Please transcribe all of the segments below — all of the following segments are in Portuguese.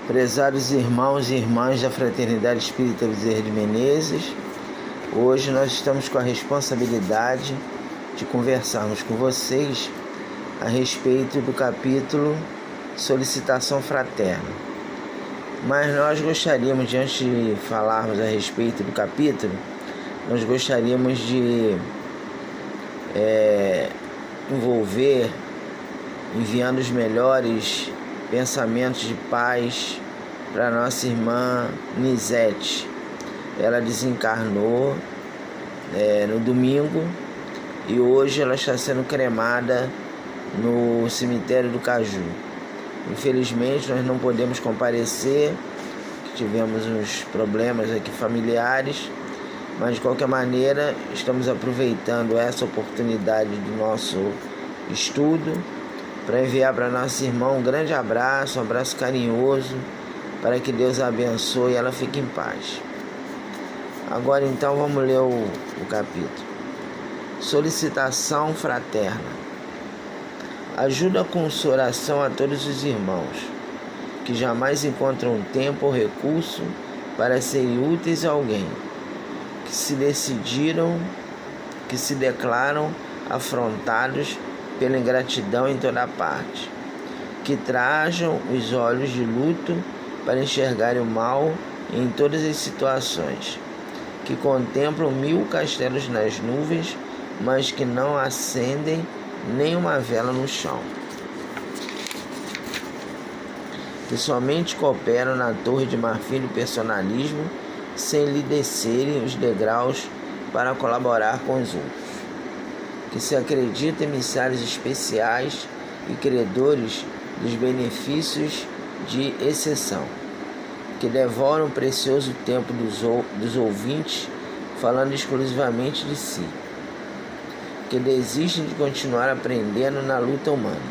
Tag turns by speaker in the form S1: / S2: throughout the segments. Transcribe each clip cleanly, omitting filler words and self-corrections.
S1: Prezados irmãos e irmãs da Fraternidade Espírita Bezerra de Menezes, hoje nós estamos com a responsabilidade de conversarmos com vocês a respeito do capítulo Solicitação Fraterna. Mas nós gostaríamos, antes de falarmos a respeito do capítulo, nós gostaríamos de envolver, enviando os melhores pensamentos de paz para nossa irmã Nizete. Ela desencarnou no domingo e hoje ela está sendo cremada no cemitério do Caju. Infelizmente nós não podemos comparecer, tivemos uns problemas aqui familiares, mas de qualquer maneira estamos aproveitando essa oportunidade do nosso estudo para enviar para nossa irmã um grande abraço, um abraço carinhoso, para que Deus a abençoe e ela fique em paz. Agora então vamos ler o capítulo. Solicitação fraterna. Ajuda com sua oração a todos os irmãos, que jamais encontram tempo ou recurso para serem úteis a alguém, que se declaram afrontados pela ingratidão em toda parte, que trajam os olhos de luto para enxergarem o mal em todas as situações, que contemplam 1000 castelos nas nuvens, mas que não acendem nem uma vela no chão, que somente cooperam na torre de marfim do personalismo, sem lhe descerem os degraus para colaborar com os outros, que se acreditam emissários especiais e credores dos benefícios de exceção, que devoram o precioso tempo dos ouvintes falando exclusivamente de si, que desistem de continuar aprendendo na luta humana,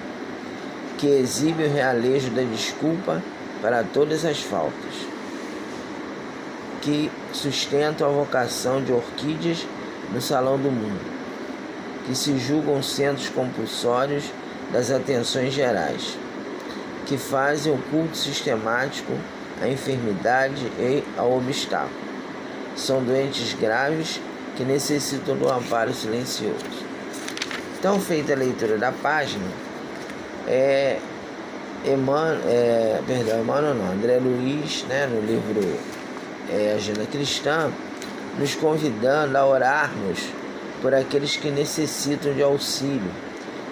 S1: que exibem o realejo da desculpa para todas as faltas, que sustentam a vocação de orquídeas no salão do mundo, que se julgam centros compulsórios das atenções gerais, que fazem o culto sistemático à enfermidade e ao obstáculo. São doentes graves que necessitam do amparo silencioso. Então, feita a leitura da página, André Luiz, no livro Agenda Cristã, nos convidando a orarmos por aqueles que necessitam de auxílio,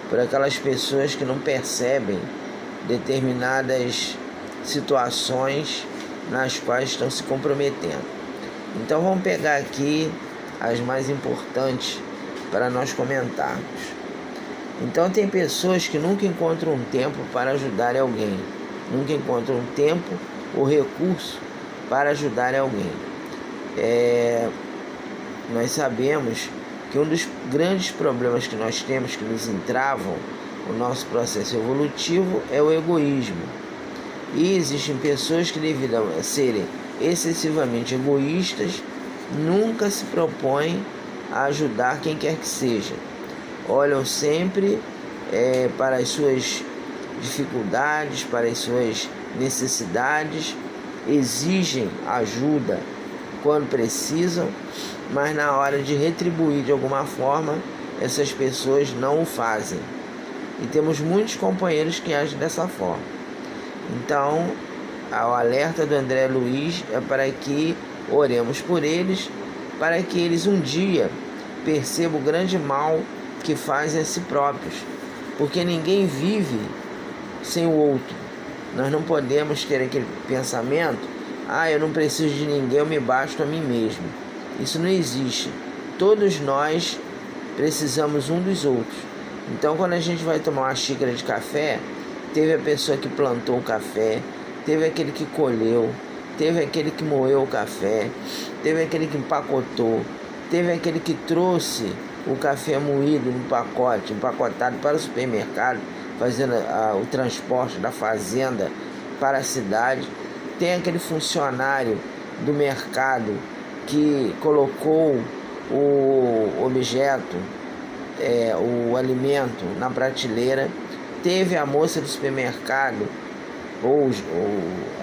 S1: por aquelas pessoas que não percebem determinadas situações nas quais estão se comprometendo. Então vamos pegar aqui as mais importantes para nós comentarmos. Então tem pessoas que nunca encontram um tempo para ajudar alguém, nunca encontram um tempo ou recurso para ajudar alguém. Nós sabemos que um dos grandes problemas que nós temos que nos entravam o nosso processo evolutivo é o egoísmo. E existem pessoas que, devido a serem excessivamente egoístas, nunca se propõem a ajudar quem quer que seja. Olham sempre para as suas dificuldades, para as suas necessidades, exigem ajuda quando precisam, mas na hora de retribuir de alguma forma, essas pessoas não o fazem. E temos muitos companheiros que agem dessa forma. Então, o alerta do André Luiz é para que oremos por eles, para que eles um dia percebam o grande mal que fazem a si próprios, porque ninguém vive sem o outro. Nós não podemos ter aquele pensamento: eu não preciso de ninguém, eu me basto a mim mesmo. Isso não existe. Todos nós precisamos um dos outros. Então, quando a gente vai tomar uma xícara de café, teve a pessoa que plantou o café, teve aquele que colheu, teve aquele que moeu o café, teve aquele que empacotou, teve aquele que trouxe o café moído no pacote, empacotado para o supermercado, fazendo o transporte da fazenda para a cidade. Tem aquele funcionário do mercado que colocou o objeto, o alimento na prateleira. Teve a moça do supermercado ou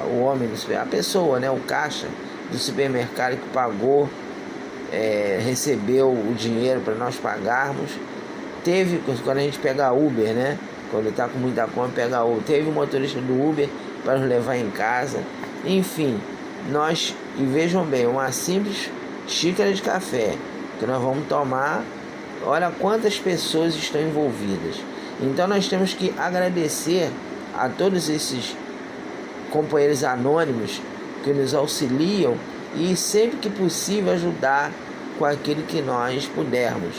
S1: o homem, a pessoa, né, o caixa do supermercado que pagou, recebeu o dinheiro para nós pagarmos. Teve, quando a gente pega Uber, né, quando está com muita conta, pega Uber, teve o motorista do Uber para nos levar em casa. Enfim, e vejam bem, uma simples xícara de café que nós vamos tomar, olha quantas pessoas estão envolvidas. Então nós temos que agradecer a todos esses companheiros anônimos que nos auxiliam e sempre que possível ajudar com aquilo que nós pudermos.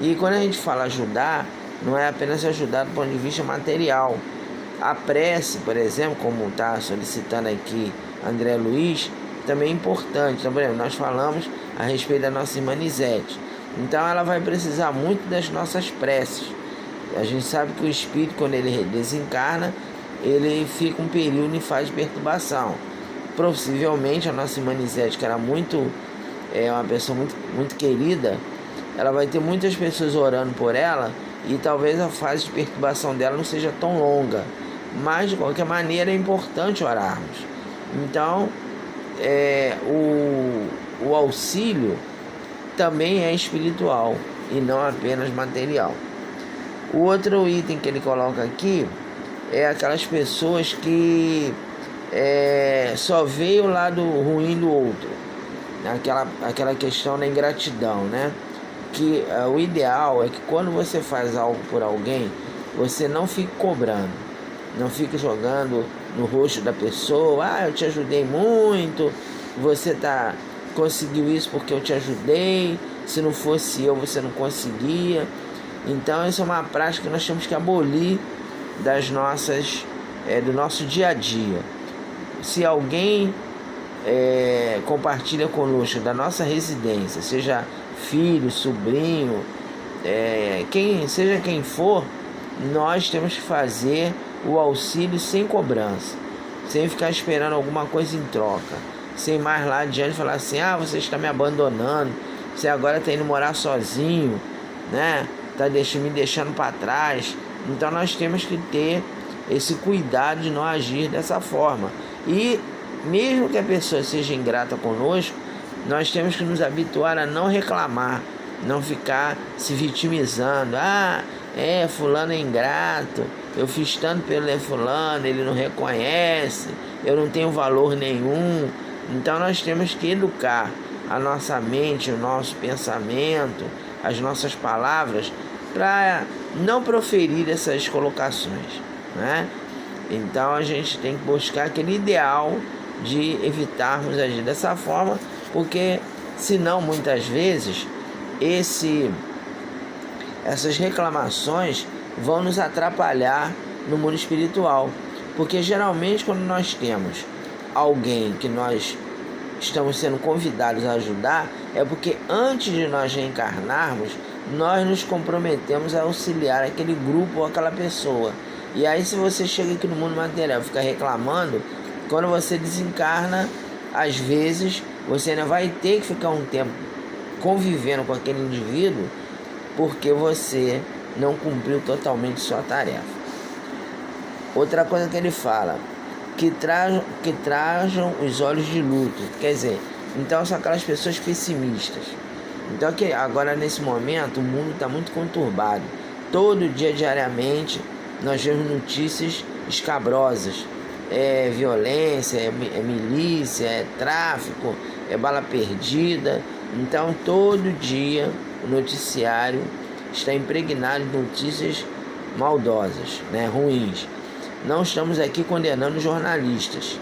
S1: E quando a gente fala ajudar, não é apenas ajudar do ponto de vista material. A prece, por exemplo, como está solicitando aqui André Luiz, também é importante. Então, por exemplo, nós falamos a respeito da nossa irmã Nisete. Então ela vai precisar muito das nossas preces. A gente sabe que o espírito, quando ele desencarna, ele fica um período em fase de perturbação. Possivelmente a nossa irmã Nisete, que era uma pessoa muito querida, ela vai ter muitas pessoas orando por ela e talvez a fase de perturbação dela não seja tão longa. Mas, de qualquer maneira, é importante orarmos. Então, o auxílio também é espiritual e não apenas material. O outro item que ele coloca aqui é aquelas pessoas que só veem o lado ruim do outro. Aquela questão da ingratidão, né? Que o ideal é que quando você faz algo por alguém, você não fique cobrando, não fique jogando no rosto da pessoa, eu te ajudei muito, você conseguiu isso porque eu te ajudei, se não fosse eu você não conseguia. Então essa é uma prática que nós temos que abolir do nosso dia a dia. Se alguém compartilha conosco da nossa residência, seja filho, sobrinho, seja quem for, nós temos que fazer o auxílio sem cobrança, sem ficar esperando alguma coisa em troca, sem mais lá adiante falar assim, você está me abandonando, você agora está indo morar sozinho, né? Está me deixando para trás. Então nós temos que ter esse cuidado de não agir dessa forma. E mesmo que a pessoa seja ingrata conosco, nós temos que nos habituar a não reclamar, não ficar se vitimizando. Fulano é ingrato, eu fiz tanto pelo fulano, ele não reconhece, eu não tenho valor nenhum. Então nós temos que educar a nossa mente, o nosso pensamento, as nossas palavras, para não proferir essas colocações, né? Então a gente tem que buscar aquele ideal de evitarmos agir dessa forma, porque senão muitas vezes essas reclamações vão nos atrapalhar no mundo espiritual, porque geralmente quando nós temos alguém que nós estamos sendo convidados a ajudar, é porque antes de nós reencarnarmos, nós nos comprometemos a auxiliar aquele grupo ou aquela pessoa. E aí se você chega aqui no mundo material e fica reclamando, quando você desencarna, às vezes você ainda vai ter que ficar um tempo convivendo com aquele indivíduo porque você não cumpriu totalmente sua tarefa. Outra coisa que ele fala, que trajam os olhos de luto, quer dizer, então são aquelas pessoas pessimistas. Então que agora nesse momento o mundo está muito conturbado, todo dia, diariamente, nós vemos notícias escabrosas, violência, milícia, tráfico, bala perdida. Então todo dia o noticiário está impregnado de notícias maldosas, né, ruins. Não estamos aqui condenando jornalistas,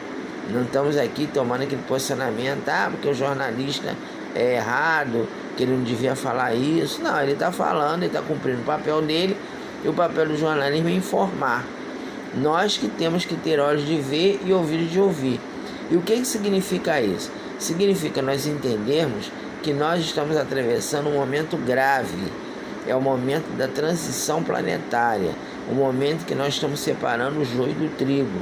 S1: não estamos aqui tomando aquele posicionamento, porque o jornalista é errado, que ele não devia falar isso. Não, ele está falando, ele está cumprindo o papel dele, e o papel do jornalismo é informar. Nós que temos que ter olhos de ver e ouvidos de ouvir. E o que significa isso? Significa nós entendermos que nós estamos atravessando um momento grave. É o momento da transição planetária, o momento que nós estamos separando o joio do trigo.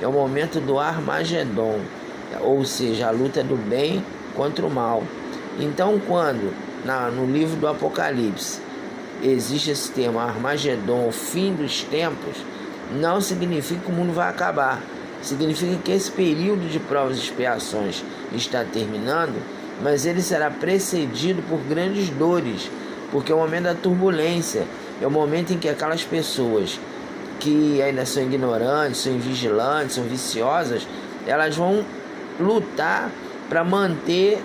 S1: É o momento do Armagedon, ou seja, a luta do bem contra o mal. Então, quando no livro do Apocalipse existe esse termo Armagedon, o fim dos tempos, não significa que o mundo vai acabar. significa que esse período de provas e expiações está terminando, mas ele será precedido por grandes dores, porque é o momento da turbulência, é o momento em que aquelas pessoas que ainda são ignorantes, são invigilantes, são viciosas, elas vão lutar para manter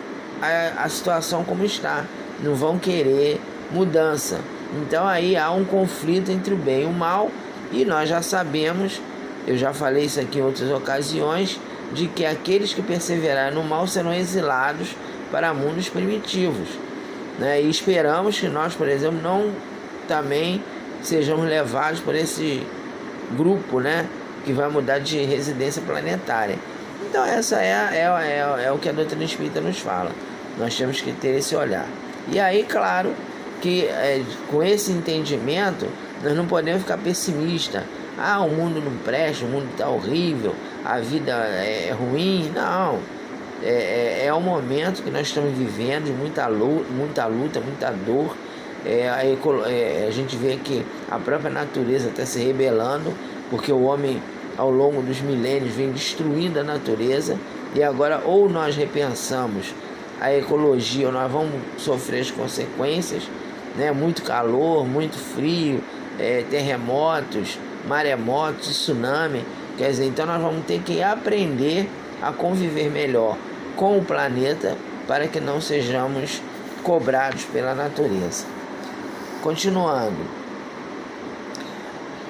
S1: a situação como está, não vão querer mudança. Então aí há um conflito entre o bem e o mal, e nós já sabemos, eu já falei isso aqui em outras ocasiões, de que aqueles que perseverarem no mal serão exilados para mundos primitivos, né? E esperamos que nós, por exemplo, não também sejamos levados por esse grupo, né, que vai mudar de residência planetária. Então essa é o que a doutrina espírita nos fala. Nós temos que ter esse olhar. E aí, claro, que com esse entendimento, nós não podemos ficar pessimistas. O mundo não presta, o mundo está horrível, a vida é ruim. Não. É um momento que nós estamos vivendo de muita luta, muita dor. A gente vê que a própria natureza está se rebelando, porque o homem, ao longo dos milênios, vem destruindo a natureza, e agora ou nós repensamos a ecologia ou nós vamos sofrer as consequências, né? Muito calor, muito frio, terremotos, maremotos, tsunami. Quer dizer, então nós vamos ter que aprender a conviver melhor com o planeta para que não sejamos cobrados pela natureza. Continuando,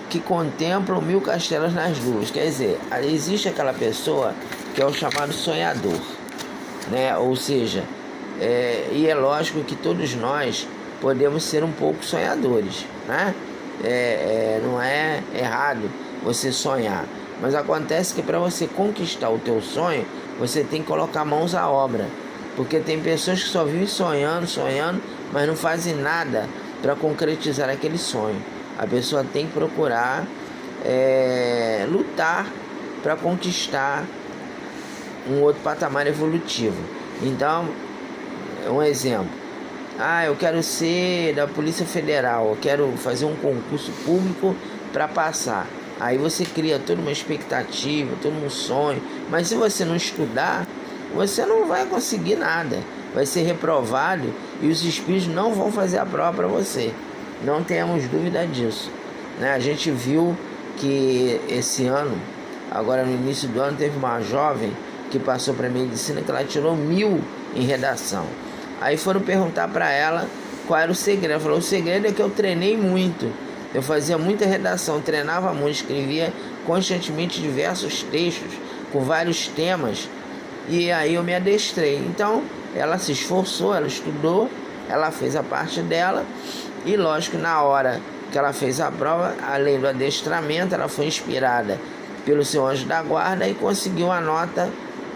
S1: que contemplam 1000 castelos nas nuvens. Quer dizer, existe aquela pessoa que é o chamado sonhador, né? Ou seja, e é lógico que todos nós podemos ser um pouco sonhadores, né? Não é errado você sonhar, mas acontece que para você conquistar o teu sonho, você tem que colocar mãos à obra, porque tem pessoas que só vivem sonhando, mas não fazem nada para concretizar aquele sonho. A pessoa tem que procurar lutar para conquistar um outro patamar evolutivo. Então, um exemplo: eu quero ser da Polícia Federal, eu quero fazer um concurso público para passar. Aí você cria toda uma expectativa, todo um sonho, mas se você não estudar, você não vai conseguir nada, vai ser reprovado e os espíritos não vão fazer a prova para você. Não tenhamos dúvida disso, né? A gente viu que esse ano, agora no início do ano, teve uma jovem que passou para medicina que ela tirou 1000 em redação. Aí foram perguntar para ela qual era o segredo. Ela falou: o segredo é que eu treinei muito, eu fazia muita redação, treinava muito, escrevia constantemente diversos textos com vários temas, e aí eu me adestrei. Então ela se esforçou, ela estudou, ela fez a parte dela, e lógico, na hora que ela fez a prova, além do adestramento, ela foi inspirada pelo seu anjo da guarda e conseguiu a nota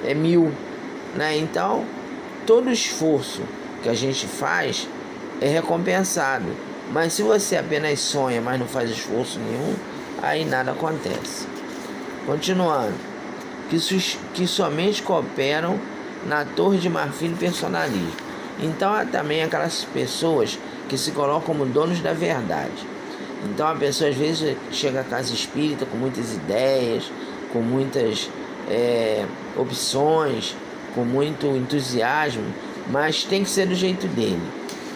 S1: 1000, né? Então todo esforço que a gente faz é recompensado, mas se você apenas sonha, mas não faz esforço nenhum, aí nada acontece. Continuando, que somente cooperam na Torre de Marfim do personalismo. Então há também aquelas pessoas que se colocam como donos da verdade. Então a pessoa às vezes chega à casa espírita com muitas ideias, com muitas opções, com muito entusiasmo, mas tem que ser do jeito dele,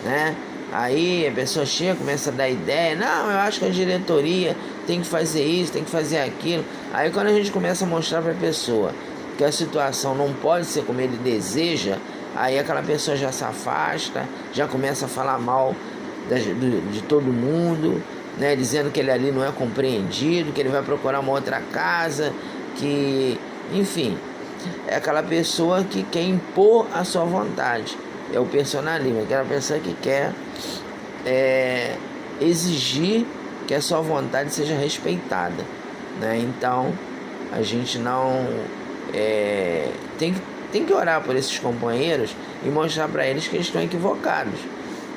S1: né? Aí a pessoa chega, começa a dar ideia: não, eu acho que a diretoria tem que fazer isso, tem que fazer aquilo. Aí quando a gente começa a mostrar para a pessoa que a situação não pode ser como ele deseja, aí aquela pessoa já se afasta, já começa a falar mal de todo mundo, né? Dizendo que ele ali não é compreendido, que ele vai procurar uma outra casa, que, enfim, é aquela pessoa que quer impor a sua vontade. É o personalismo, aquela pessoa que quer exigir que a sua vontade seja respeitada, né? Então a gente não tem que orar por esses companheiros e mostrar para eles que eles estão equivocados,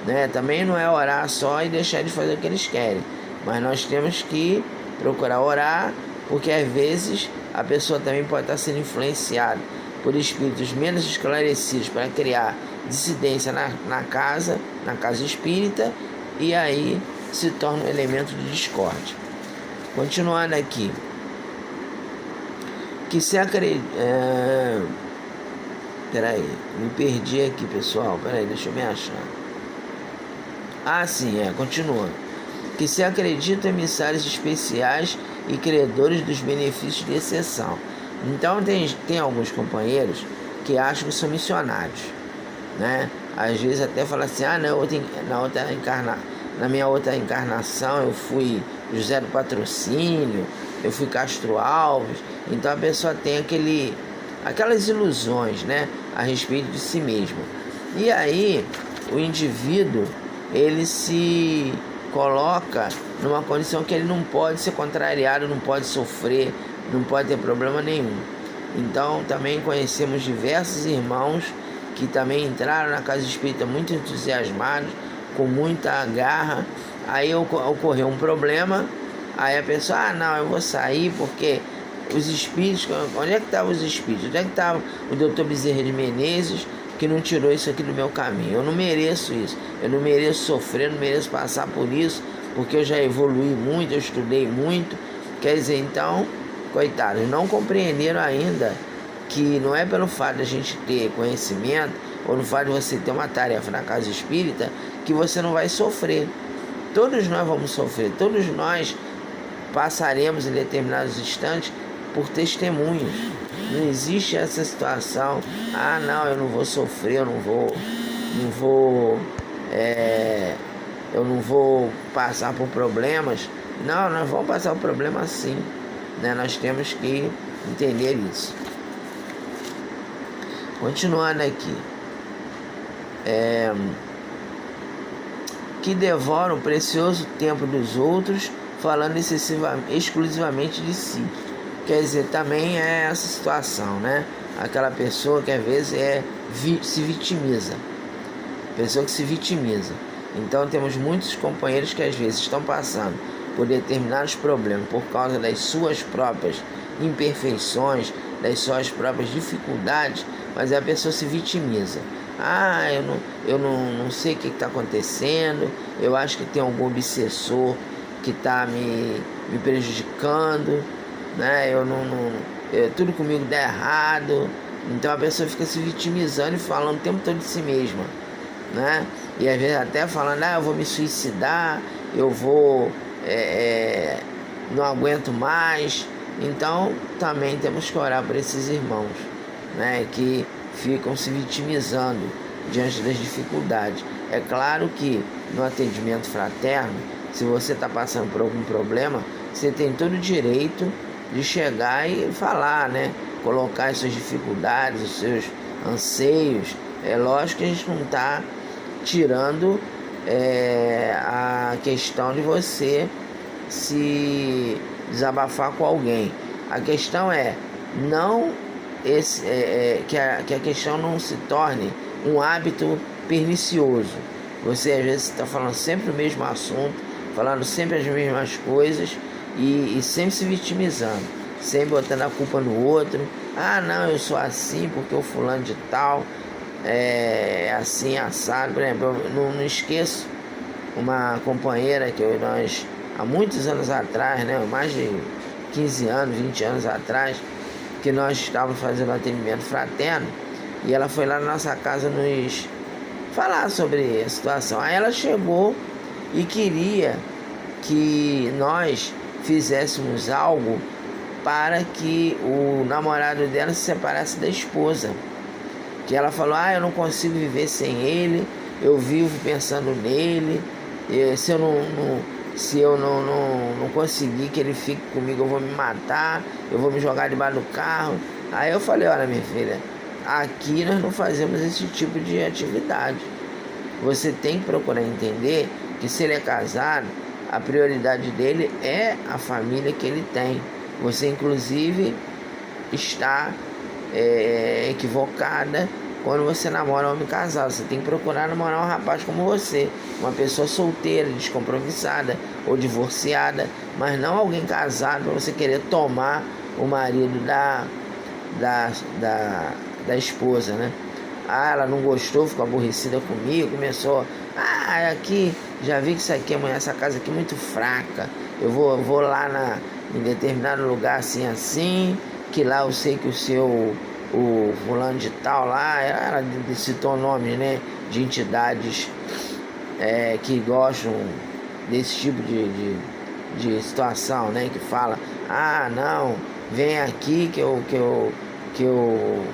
S1: né? Também não é orar só e deixar de fazer o que eles querem, mas nós temos que procurar orar, porque às vezes a pessoa também pode estar sendo influenciada por espíritos menos esclarecidos para criar dissidência na casa espírita, e aí se torna um elemento de discórdia. Continuando aqui, que se acredita... Peraí, me perdi aqui, pessoal. Peraí, deixa eu me achar. Ah, sim, continua. Que se acreditam emissários especiais e credores dos benefícios de exceção. Então, tem alguns companheiros que acham que são missionários, né? Às vezes até fala assim, não, na minha outra encarnação eu fui José do Patrocínio, eu fui Castro Alves. Então a pessoa tem aquelas ilusões, né, a respeito de si mesmo. E aí o indivíduo, ele se coloca numa condição que ele não pode ser contrariado, não pode sofrer, não pode ter problema nenhum. Então também conhecemos diversos irmãos que também entraram na casa espírita muito entusiasmados, com muita garra. Aí ocorreu um problema, aí a pessoa, não, eu vou sair porque os espíritos, onde é que estavam os espíritos? Onde é que estava o doutor Bezerra de Menezes, que não tirou isso aqui do meu caminho? Eu não mereço isso, eu não mereço sofrer, eu não mereço passar por isso, porque eu já evolui muito, eu estudei muito. Quer dizer, então, coitados, não compreenderam ainda que não é pelo fato de a gente ter conhecimento, ou no fato de você ter uma tarefa na casa espírita, que você não vai sofrer. Todos nós vamos sofrer, todos nós passaremos em determinados instantes por testemunhos. Não existe essa situação, não, eu não vou sofrer, eu não vou passar por problemas. Não, nós vamos passar por problema sim, né? Nós temos que entender isso. Continuando aqui, que devoram o precioso tempo dos outros, falando exclusivamente de si. Quer dizer, também é essa situação, né? Aquela pessoa que às vezes se vitimiza. Pessoa que se vitimiza. Então temos muitos companheiros que às vezes estão passando por determinados problemas por causa das suas próprias imperfeições, das suas próprias dificuldades, mas a pessoa se vitimiza. Eu não sei o que está acontecendo, eu acho que tem algum obsessor que está me prejudicando, né? Tudo comigo dá errado. Então a pessoa fica se vitimizando e falando o tempo todo de si mesma, né? E às vezes até falando, eu vou me suicidar, eu vou, não aguento mais. Então também temos que orar por esses irmãos, né, que ficam se vitimizando diante das dificuldades. É claro que no atendimento fraterno, se você está passando por algum problema, você tem todo o direito de chegar e falar, né, colocar as suas dificuldades, os seus anseios. É lógico que a gente não está tirando a questão de você se desabafar com alguém. A questão é que a questão não se torne um hábito pernicioso. Você às vezes está falando sempre o mesmo assunto, falando sempre as mesmas coisas e sempre se vitimizando, sempre botando a culpa no outro. Não, eu sou assim porque o fulano de tal é assim, assado. Por exemplo, eu não esqueço uma companheira que nós, há muitos anos atrás, né, mais de 15 anos, 20 anos atrás, que nós estávamos fazendo atendimento fraterno, e ela foi lá na nossa casa nos falar sobre a situação. Aí ela chegou e queria que nós fizéssemos algo para que o namorado dela se separasse da esposa. Que ela falou, eu não consigo viver sem ele, eu vivo pensando nele, se eu não conseguir que ele fique comigo, eu vou me matar, eu vou me jogar debaixo do carro. Aí eu falei, olha minha filha, aqui nós não fazemos esse tipo de atividade. Você tem que procurar entender que se ele é casado, a prioridade dele é a família que ele tem. Você inclusive está equivocada quando você namora um homem casado. Você tem que procurar namorar um rapaz como você, uma pessoa solteira, descompromissada ou divorciada, mas não alguém casado para você querer tomar o marido da esposa, né? Ela não gostou, ficou aborrecida comigo, começou, aqui, já vi que isso aqui, essa casa aqui é muito fraca, eu vou lá em determinado lugar assim, que lá eu sei que o fulano de tal lá, ela citou nomes, né, de entidades que gostam desse tipo de situação, né, que fala, não, vem aqui que eu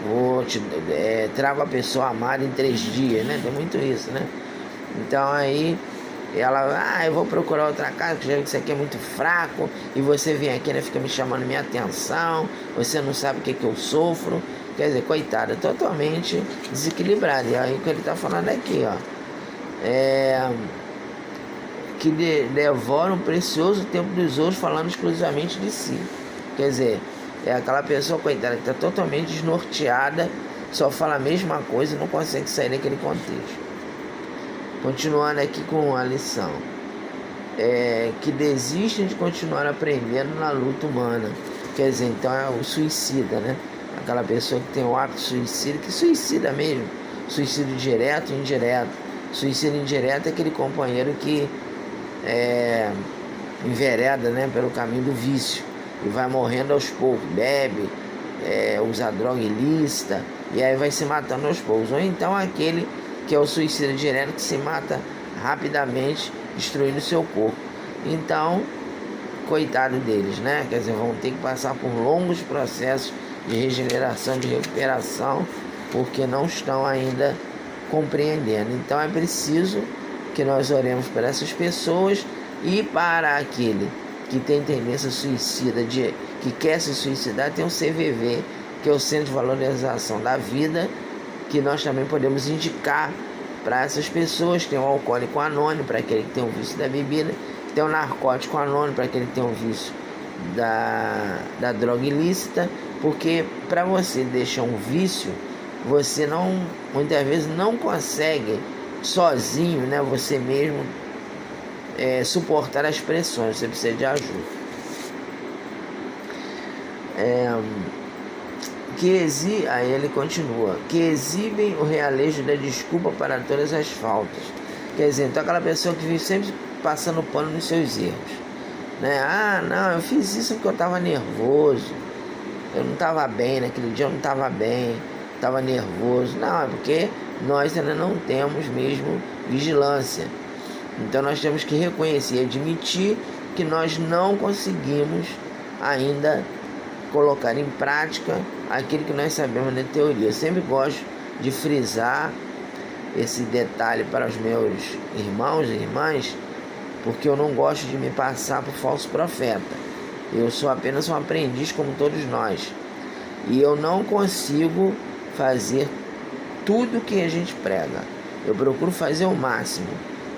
S1: vou trago a pessoa amada em 3 dias, né, tem muito isso, né. Então aí ela, eu vou procurar outra casa, porque já que isso aqui é muito fraco, e você vem aqui, né, fica me chamando minha atenção, você não sabe o que eu sofro. Quer dizer, coitada, totalmente desequilibrada. E aí o que ele está falando aqui, que devora um precioso tempo dos outros falando exclusivamente de si. Quer dizer, é aquela pessoa, coitada, que está totalmente desnorteada, só fala a mesma coisa e não consegue sair daquele contexto. Continuando aqui com a lição, que desistem de continuar aprendendo na luta humana. Quer dizer, então é o suicida, né? Aquela pessoa que tem o hábito suicida, que suicida mesmo, suicídio direto e indireto. Suicídio indireto é aquele companheiro que envereda, né, pelo caminho do vício e vai morrendo aos poucos, bebe, usa droga ilícita e aí vai se matando aos poucos. Ou então aquele que é o suicídio direto, que se mata rapidamente, destruindo o seu corpo. Então, coitado deles, né? Quer dizer, vão ter que passar por longos processos de regeneração, de recuperação, porque não estão ainda compreendendo. Então é preciso que nós oremos por essas pessoas e para aquele que tem tendência suicida, que quer se suicidar, tem o CVV, que é o Centro de Valorização da Vida, que nós também podemos indicar para essas pessoas. Tem o Alcoólico Anônimo, para aquele que tem o vício da bebida, tem o Narcótico Anônimo, para aquele que tem o vício da droga ilícita, porque para você deixar um vício, você muitas vezes não consegue sozinho, né, você mesmo suportar as pressões, você precisa de ajuda. Aí ele continua, que exibem o realejo da desculpa para todas as faltas. Quer dizer, então aquela pessoa que vive sempre passando pano nos seus erros, né? Não, eu fiz isso porque eu estava nervoso, eu não estava bem, naquele dia eu não estava bem, estava nervoso. Não, é porque nós ainda não temos mesmo vigilância. Então nós temos que reconhecer e admitir que nós não conseguimos ainda colocar em prática aquilo que nós sabemos na teoria. Eu sempre gosto de frisar esse detalhe para os meus irmãos e irmãs, porque eu não gosto de me passar por falso profeta. Eu sou apenas um aprendiz como todos nós. E eu não consigo fazer tudo que a gente prega. Eu procuro fazer o máximo.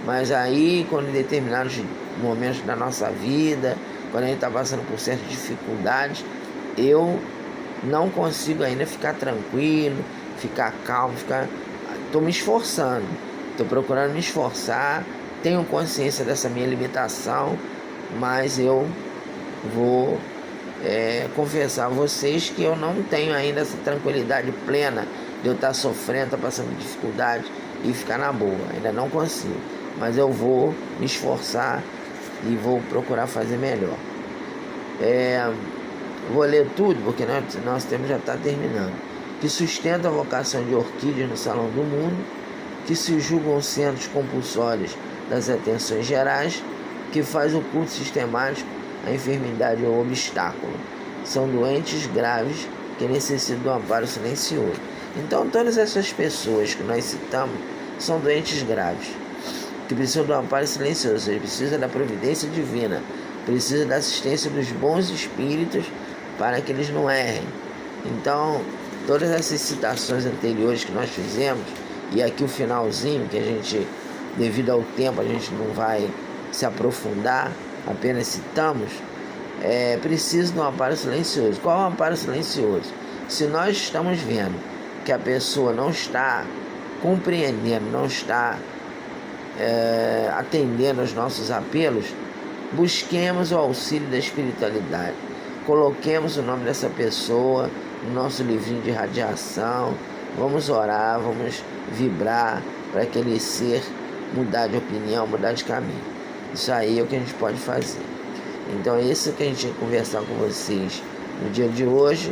S1: Mas aí, quando em determinados momentos da nossa vida, quando a gente está passando por certas dificuldades, eu não consigo ainda ficar tranquilo, ficar calmo, estou me esforçando, estou procurando me esforçar, tenho consciência dessa minha limitação, mas eu vou confessar a vocês que eu não tenho ainda essa tranquilidade plena de eu estar sofrendo, estar passando dificuldade e ficar na boa, ainda não consigo, mas eu vou me esforçar e vou procurar fazer melhor. Vou ler tudo, porque nosso tempo já está terminando. Que sustenta a vocação de orquídeas no Salão do Mundo, que se julgam centros compulsórios das atenções gerais, que faz o culto sistemático à enfermidade ou obstáculo. São doentes graves que necessitam do amparo silencioso. Então, todas essas pessoas que nós citamos são doentes graves, que precisam do amparo silencioso, eles precisam da providência divina, precisam da assistência dos bons espíritos para que eles não errem. Então, todas essas citações anteriores que nós fizemos, e aqui o finalzinho, que a gente, devido ao tempo, a gente não vai se aprofundar, apenas citamos, precisa de um amparo silencioso. Qual é o amparo silencioso? Se nós estamos vendo que a pessoa não está compreendendo, não está atendendo aos nossos apelos, busquemos o auxílio da espiritualidade. Coloquemos o nome dessa pessoa no nosso livrinho de radiação, vamos orar, vamos vibrar para aquele ser mudar de opinião, mudar de caminho. Isso aí é o que a gente pode fazer. Então é isso que a gente ia conversar com vocês no dia de hoje.